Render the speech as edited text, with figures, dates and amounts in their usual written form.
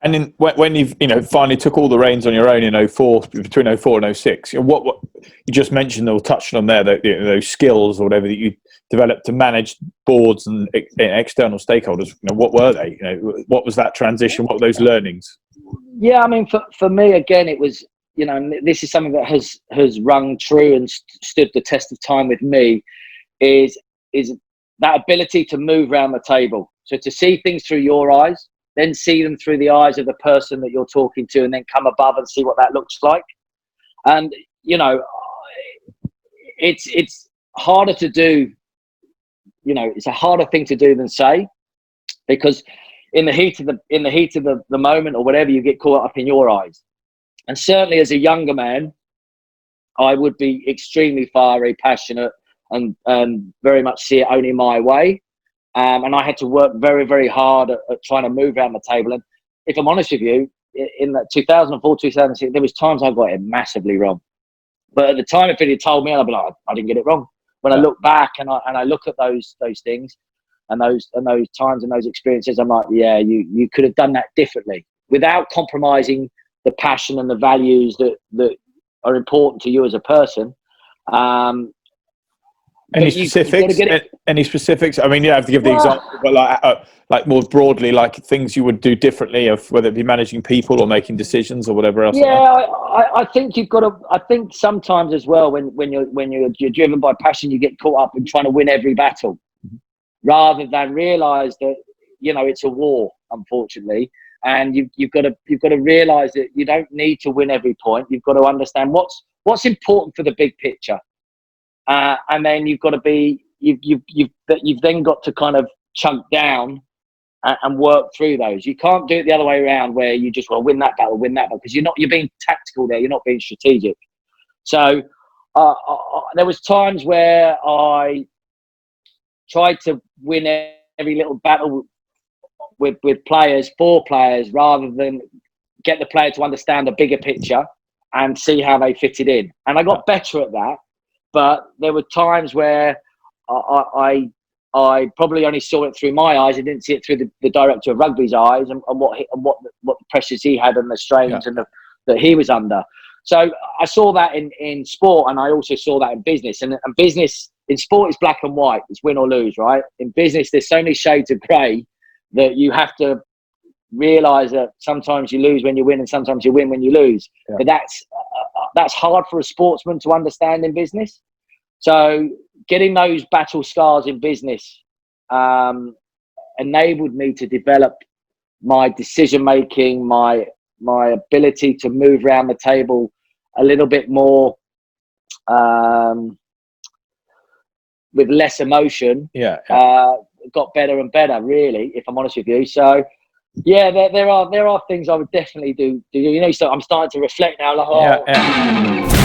And then when you've finally took all the reins on your own in 04, between 04 and 06, what you just mentioned or touched on there, those skills or whatever that you developed to manage boards and external stakeholders. What were they? What was that transition? What were those learnings? Yeah, I mean, for me again, it was this is something that has rung true and stood the test of time with me. Is that ability to move around the table, so to see things through your eyes, then see them through the eyes of the person that you're talking to, and then come above and see what that looks like. And it's harder to do. It's a harder thing to do than say, because in the heat of the moment or whatever, you get caught up in your eyes. And certainly as a younger man, I would be extremely fiery, passionate, and very much see it only my way. And I had to work very, very hard at trying to move around the table. And if I'm honest with you, in that 2004, 2006, there was times I got it massively wrong. But at the time, if it had told me, I'd be like, I didn't get it wrong. When I look back and I look at those things and those times and those experiences, I'm like, yeah, you could have done that differently without compromising the passion and the values that are important to you as a person. Any specifics? Any specifics? I mean, you have to give the example, but like more broadly, like things you would do differently, of whether it be managing people or making decisions or whatever else. Yeah, I think you've got to. I think sometimes as well, when you're driven by passion, you get caught up in trying to win every battle, rather than realise that it's a war, unfortunately, and you've got to realise that you don't need to win every point. You've got to understand what's important for the big picture. And then you've got to be, you've then got to kind of chunk down and work through those. You can't do it the other way around, where you just want to win that battle, because you're being tactical there. You're not being strategic. So there was times where I tried to win every little battle with players, for players, rather than get the player to understand the bigger picture and see how they fitted in. And I got better at that. But there were times where I probably only saw it through my eyes. I didn't see it through the director of rugby's eyes, and what the pressures he had and the strains and that he was under. So I saw that in sport, and I also saw that in business. And business in sport is black and white. It's win or lose, right? In business, there's so many shades of grey that you have to realise that sometimes you lose when you win, and sometimes you win when you lose. Yeah. But that's hard for a sportsman to understand in business. So getting those battle scars in business enabled me to develop my decision making, my ability to move around the table a little bit more with less emotion. Got better and better, really, if I'm honest with you. So yeah, there are things I would definitely do. So I'm starting to reflect now. Like,